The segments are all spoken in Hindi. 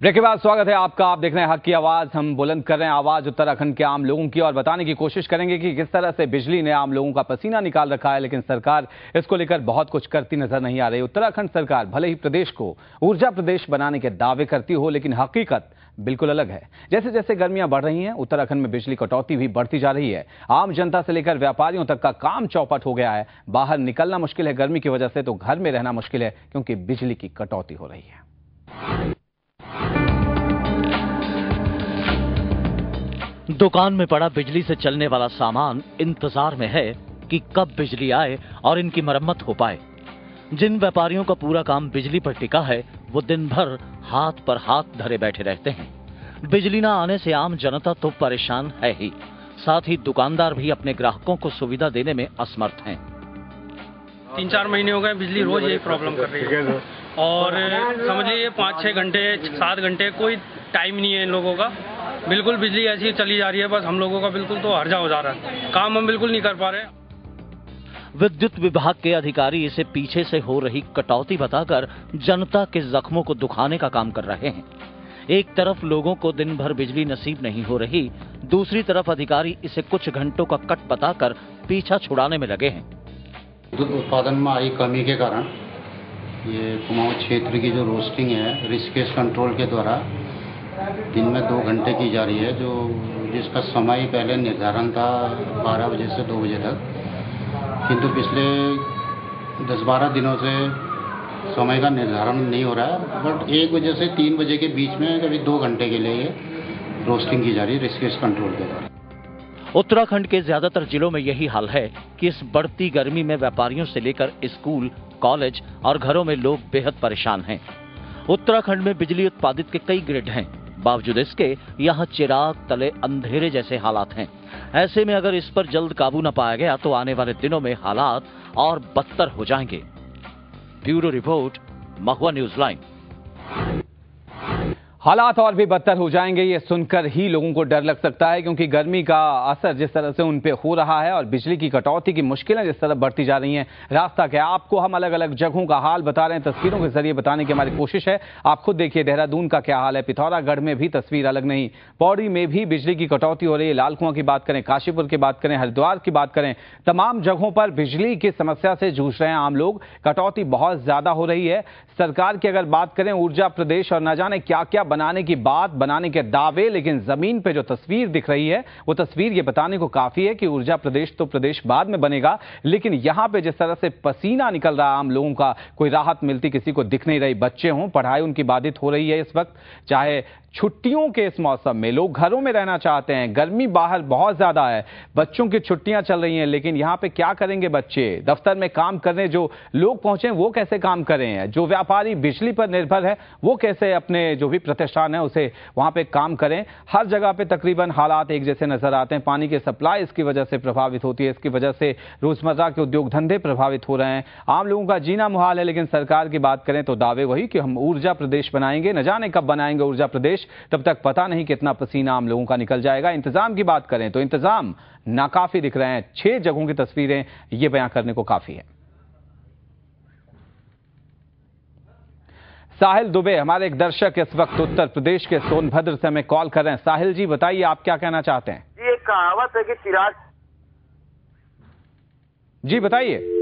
ब्रेक के बाद स्वागत है आपका। आप देख रहे हैं हक की आवाज। हम बुलंद कर रहे हैं आवाज उत्तराखंड के आम लोगों की और बताने की कोशिश करेंगे कि किस तरह से बिजली ने आम लोगों का पसीना निकाल रखा है, लेकिन सरकार इसको लेकर बहुत कुछ करती नजर नहीं आ रही। उत्तराखंड सरकार भले ही प्रदेश को ऊर्जा प्रदेश बनाने के दावे करती हो, लेकिन हकीकत बिल्कुल अलग है। जैसे जैसे गर्मियां बढ़ रही हैं, उत्तराखंड में बिजली कटौती भी बढ़ती जा रही है। आम जनता से लेकर व्यापारियों तक का काम चौपट हो गया है। बाहर निकलना मुश्किल है गर्मी की वजह से, तो घर में रहना मुश्किल है क्योंकि बिजली की कटौती हो रही है। दुकान में पड़ा बिजली से चलने वाला सामान इंतजार में है कि कब बिजली आए और इनकी मरम्मत हो पाए। जिन व्यापारियों का पूरा काम बिजली पर टिका है, वो दिन भर हाथ पर हाथ धरे बैठे रहते हैं। बिजली ना आने से आम जनता तो परेशान है ही, साथ ही दुकानदार भी अपने ग्राहकों को सुविधा देने में असमर्थ हैं। 3-4 महीने हो गए बिजली रोज यही प्रॉब्लम कर रही है और समझिए 5-6 घंटे 7 घंटे कोई टाइम नहीं है इन लोगों का। बिल्कुल बिजली ऐसी ही चली जा रही है, बस हम लोगों का बिल्कुल तो हर्जा हो जा रहा है, काम हम बिल्कुल नहीं कर पा रहे। विद्युत विभाग के अधिकारी इसे पीछे से हो रही कटौती बताकर जनता के जख्मों को दुखाने का काम कर रहे हैं। एक तरफ लोगों को दिन भर बिजली नसीब नहीं हो रही, दूसरी तरफ अधिकारी इसे कुछ घंटों का कट बताकर पीछा छुड़ाने में लगे हैं। विद्युत उत्पादन में आई कमी के कारण ये कुमाऊं क्षेत्र की जो रोस्टिंग है रिस्केस कंट्रोल के द्वारा दिन में 2 घंटे की जा रही है, जो जिसका समय पहले निर्धारण था 12 बजे से 2 बजे तक, किंतु पिछले 10-12 दिनों से समय का निर्धारण नहीं हो रहा है। बट 1 बजे से 3 बजे के बीच में कभी 2 घंटे के लिए ये रोस्टिंग की जा रही है रिस्केस कंट्रोल के द्वारा। उत्तराखंड के ज्यादातर जिलों में यही हाल है कि इस बढ़ती गर्मी में व्यापारियों से लेकर स्कूल, कॉलेज और घरों में लोग बेहद परेशान हैं। उत्तराखंड में बिजली उत्पादित के कई ग्रिड हैं, बावजूद इसके यहाँ चिराग तले अंधेरे जैसे हालात हैं। ऐसे में अगर इस पर जल्द काबू न पाया गया तो आने वाले दिनों में हालात और बदतर हो जाएंगे। ब्यूरो रिपोर्ट, महुआ न्यूज लाइन। हालात और भी बदतर हो जाएंगे, ये सुनकर ही लोगों को डर लग सकता है, क्योंकि गर्मी का असर जिस तरह से उन पे हो रहा है और बिजली की कटौती की मुश्किलें जिस तरह बढ़ती जा रही हैं, रास्ता क्या। आपको हम अलग अलग जगहों का हाल बता रहे हैं, तस्वीरों के जरिए बताने की हमारी कोशिश है। आप खुद देखिए देहरादून का क्या हाल है, पिथौरागढ़ में भी तस्वीर अलग नहीं, पौड़ी में भी बिजली की कटौती हो रही है। लाल कुआं की बात करें, काशीपुर की बात करें, हरिद्वार की बात करें, तमाम जगहों पर बिजली की समस्या से जूझ रहे हैं आम लोग। कटौती बहुत ज्यादा हो रही है। सरकार की अगर बात करें, ऊर्जा प्रदेश और न जाने क्या क्या बनाने की बात, बनाने के दावे, लेकिन जमीन पे जो तस्वीर दिख रही है वो तस्वीर ये बताने को काफी है कि ऊर्जा प्रदेश तो प्रदेश बाद में बनेगा, लेकिन यहां पे जिस तरह से पसीना निकल रहा है आम लोगों का, कोई राहत मिलती किसी को दिख नहीं रही। बच्चे हों, पढ़ाई उनकी बाधित हो रही है इस वक्त। चाहे छुट्टियों के इस मौसम में लोग घरों में रहना चाहते हैं, गर्मी बाहर बहुत ज्यादा है, बच्चों की छुट्टियां चल रही हैं, लेकिन यहां पे क्या करेंगे बच्चे। दफ्तर में काम करने जो लोग पहुंचे वो कैसे काम करें, जो व्यापारी बिजली पर निर्भर है वो कैसे अपने जो भी प्रतिष्ठान है उसे वहां पे काम करें। हर जगह पे तकरीबन हालात एक जैसे नजर आते हैं। पानी की सप्लाई इसकी वजह से प्रभावित होती है, इसकी वजह से रोजमर्रा के उद्योग धंधे प्रभावित हो रहे हैं, आम लोगों का जीना मुहाल है। लेकिन सरकार की बात करें तो दावे वही कि हम ऊर्जा प्रदेश बनाएंगे, न जाने कब बनाएंगे ऊर्जा प्रदेश, तब तक पता नहीं कितना पसीना आम लोगों का निकल जाएगा। इंतजाम की बात करें तो इंतजाम नाकाफी दिख रहे हैं। 6 जगहों की तस्वीरें ये बयां करने को काफी है। साहिल दुबे हमारे एक दर्शक इस वक्त उत्तर प्रदेश के सोनभद्र से हमें कॉल कर रहे हैं। साहिल जी बताइए, आप क्या कहना चाहते हैं। जी, एक कहावत है कि चिराग। जी बताइए।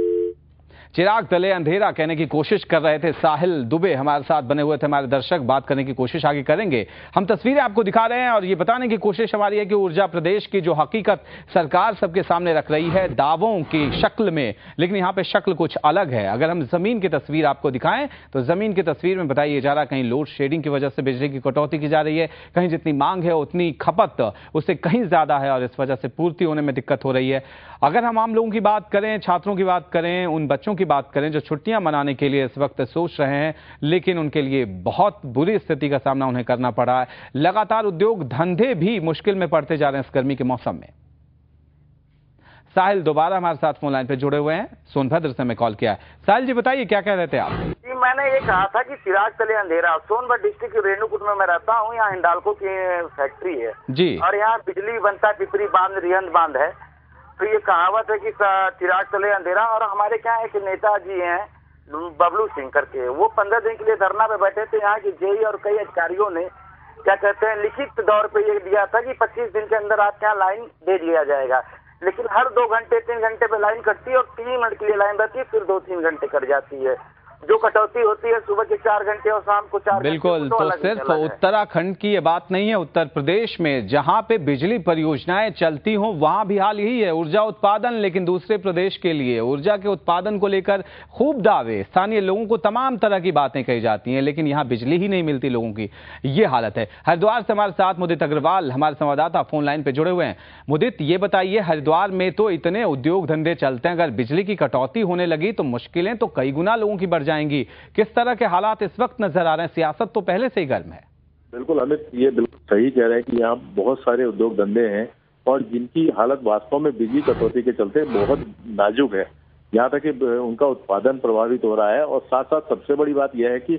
चिराग तले अंधेरा कहने की कोशिश कर रहे थे साहिल दुबे, हमारे साथ बने हुए थे हमारे दर्शक। बात करने की कोशिश आगे करेंगे। हम तस्वीरें आपको दिखा रहे हैं और ये बताने की कोशिश हमारी है कि ऊर्जा प्रदेश की जो हकीकत सरकार सबके सामने रख रही है दावों की शक्ल में, लेकिन यहाँ पे शक्ल कुछ अलग है। अगर हम जमीन की तस्वीर आपको दिखाएं तो जमीन की तस्वीर में बताइए जा रहा, कहीं लोड शेडिंग की वजह से बिजली की कटौती की जा रही है, कहीं जितनी मांग है उतनी खपत उससे कहीं ज्यादा है और इस वजह से पूर्ति होने में दिक्कत हो रही है। अगर हम आम लोगों की बात करें, छात्रों की बात करें, उन बच्चों की बात करें जो छुट्टियां मनाने के लिए इस वक्त सोच रहे हैं, लेकिन उनके लिए बहुत बुरी स्थिति का सामना उन्हें करना पड़ा है। लगातार उद्योग धंधे भी मुश्किल में पड़ते जा रहे हैं इस गर्मी के मौसम में। साहिल दोबारा हमारे साथ फोन लाइन पे जुड़े हुए हैं, सोनभद्र से मैं कॉल किया है। साहिल जी बताइए, क्या कह रहे थे आप। जी, मैंने ये कहा था कि चिराग तले अंधेरा। सोनभद्र डिस्ट्रिक्ट के रेणुकूट में मैं रहता हूँ, यहाँ हिंडाल्को की फैक्ट्री है जी, और यहाँ बिजली बनता है, पिपरी बांध, रिहंद बांध है। तो ये कहावत है कि चिराग तले अंधेरा। और हमारे क्या एक नेता जी हैं बबलू सिंह करके, वो 15 दिन के लिए धरना पे बैठे थे। यहाँ की जेई और कई अधिकारियों ने क्या कहते हैं लिखित दौर पे ये दिया था कि 25 दिन के अंदर आपके यहाँ लाइन दे दिया जाएगा, लेकिन हर 2 घंटे 3 घंटे पे लाइन कटती है और 3 मिनट के लिए लाइन रहती है, फिर 2-3 घंटे कट जाती है। जो कटौती होती है सुबह के 4 घंटे और शाम को 4 बिल्कुल, घंटे, तो सिर्फ उत्तराखंड की ये बात नहीं है, उत्तर प्रदेश में जहां पे बिजली परियोजनाएं चलती हों वहां भी हाल यही है, ऊर्जा उत्पादन। लेकिन दूसरे प्रदेश के लिए ऊर्जा के उत्पादन को लेकर खूब दावे, स्थानीय लोगों को तमाम तरह की बातें कही जाती हैं, लेकिन यहाँ बिजली ही नहीं मिलती लोगों की, ये हालत है। हरिद्वार से हमारे साथ मुदित अग्रवाल हमारे संवाददाता फोन लाइन पे जुड़े हुए हैं। मुदित, ये बताइए, हरिद्वार में तो इतने उद्योग धंधे चलते हैं, अगर बिजली की कटौती होने लगी तो मुश्किलें तो कई गुना लोगों की बढ़ जाएंगी। किस तरह के हालात इस वक्त नजर आ रहे हैं? सियासत तो पहले से ही गर्म है। बिल्कुल अमित, ये बिल्कुल सही कह रहे हैं कि यहाँ बहुत सारे उद्योग धंधे हैं और जिनकी हालत वास्तव में बिजली कटौती के चलते बहुत नाजुक है। यहाँ तक कि उनका उत्पादन प्रभावित हो रहा है और साथ साथ सबसे बड़ी बात यह है कि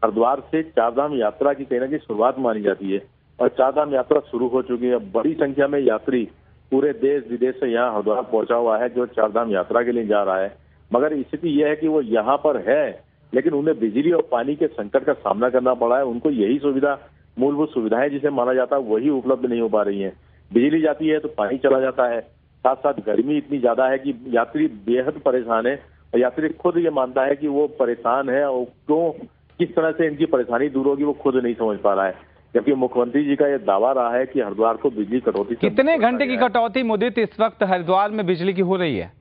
हरिद्वार से चारधाम यात्रा की कहीं ना कहीं शुरुआत मानी जाती है और चारधाम यात्रा शुरू हो चुकी है। बड़ी संख्या में यात्री पूरे देश विदेश से यहाँ हरिद्वार पहुंचा हुआ है जो चारधाम यात्रा के लिए जा रहा है, मगर स्थिति यह है कि वो यहाँ पर है लेकिन उन्हें बिजली और पानी के संकट का सामना करना पड़ा है। उनको यही सुविधा, मूलभूत सुविधाएं जिसे माना जाता है, वही उपलब्ध नहीं हो पा रही हैं। बिजली जाती है तो पानी चला जाता है, साथ साथ गर्मी इतनी ज्यादा है कि यात्री बेहद परेशान है और यात्री खुद ये मानता है कि वो परेशान है और क्यों, किस तरह से इनकी परेशानी दूर होगी वो खुद नहीं समझ पा रहा है। जबकि मुख्यमंत्री जी का ये दावा रहा है कि हरिद्वार को बिजली कटौती, कितने घंटे की कटौती मुदित इस वक्त हरिद्वार में बिजली की हो रही है?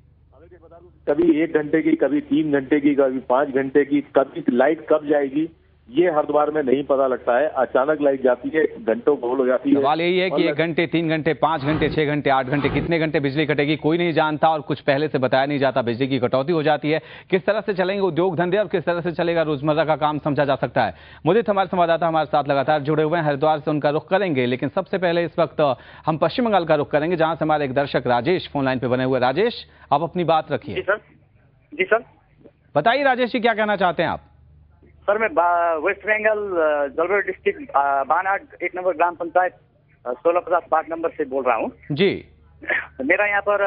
कभी 1 घंटे की, कभी 3 घंटे की, कभी 5 घंटे की, कभी लाइट कब जाएगी ये हरिद्वार में नहीं पता लगता है। अचानक लाइट जाती है, घंटों गोल हो जाती है। सवाल यही है कि 1 घंटे, 3 घंटे, 5 घंटे, 6 घंटे, 8 घंटे, कितने घंटे बिजली कटेगी कोई नहीं जानता और कुछ पहले से बताया नहीं जाता। बिजली की कटौती हो जाती है, किस तरह से चलेंगे उद्योग धंधे और किस तरह से चलेगा रोजमर्रा का काम समझा जा सकता है। मुझे हमारे संवाददाता हमारे साथ लगातार जुड़े हुए हैं, हरिद्वार से उनका रुख करेंगे, लेकिन सबसे पहले इस वक्त हम पश्चिम बंगाल का रुख करेंगे जहां से हमारे एक दर्शक राजेश फोन लाइन पे बने हुए। राजेश, आप अपनी बात रखिए। जी सर, बताइए राजेश जी, क्या कहना चाहते हैं आप? सर मैं वेस्ट बंगाल जलपाईगुड़ी डिस्ट्रिक्ट बानाड 1 नंबर ग्राम पंचायत 1650 वार्ड नंबर से बोल रहा हूँ जी। मेरा यहाँ पर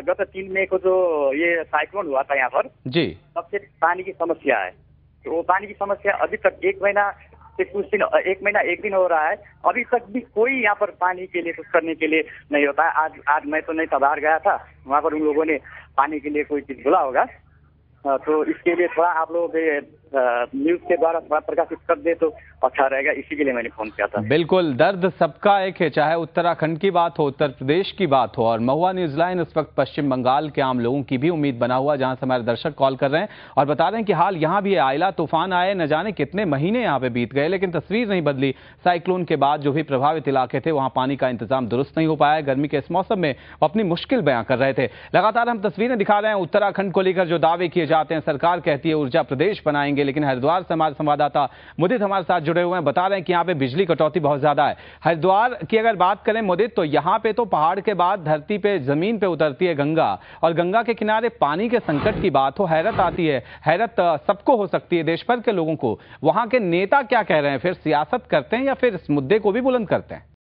गत 3 मई को जो ये साइक्लोन हुआ था यहाँ पर जी, तब से पानी की समस्या है। तो पानी की समस्या अभी तक 1 महीना से कुछ दिन, 1 महीना 1 दिन हो रहा है, अभी तक भी कोई यहाँ पर पानी के लिए कुछ करने के लिए नहीं होता है। आज मैं तो नहीं था, बाहर गया था, वहाँ पर उन लोगों ने पानी के लिए कोई चीज बोला होगा, तो इसके लिए थोड़ा आप लोग न्यूज के द्वारा थोड़ा प्रकाशित कर दे तो अच्छा रहेगा, इसी के लिए मैंने फोन किया था। बिल्कुल, दर्द सबका एक है, चाहे उत्तराखंड की बात हो, उत्तर प्रदेश की बात हो, और महुआ न्यूज लाइन इस वक्त पश्चिम बंगाल के आम लोगों की भी उम्मीद बना हुआ, जहां से हमारे दर्शक कॉल कर रहे हैं और बता रहे हैं कि हाल यहाँ भी आयला तूफान आए, न जाने कितने महीने यहाँ पे बीत गए, लेकिन तस्वीर नहीं बदली। साइक्लोन के बाद जो भी प्रभावित इलाके थे वहां पानी का इंतजाम दुरुस्त नहीं हो पाया। गर्मी के इस मौसम में वो अपनी मुश्किल बयां कर रहे थे। लगातार हम तस्वीरें दिखा रहे हैं उत्तराखंड को लेकर जो दावे किए जाते हैं, सरकार कहती है ऊर्जा प्रदेश बनाएंगे, लेकिन हरिद्वार से हमारे संवाददाता मुदित हमारे साथ जुड़े हुए हैं, बता रहे हैं कि यहाँ पे बिजली कटौती बहुत ज्यादा है। हरिद्वार की अगर बात करें मुदित, तो यहाँ पे तो पहाड़ के बाद धरती पे, जमीन पे उतरती है गंगा, और गंगा के किनारे पानी के संकट की बात हो, हैरत आती है। हैरत सबको हो सकती है, देश भर के लोगों को। वहां के नेता क्या कह रहे हैं? फिर सियासत करते हैं या फिर इस मुद्दे को भी बुलंद करते हैं?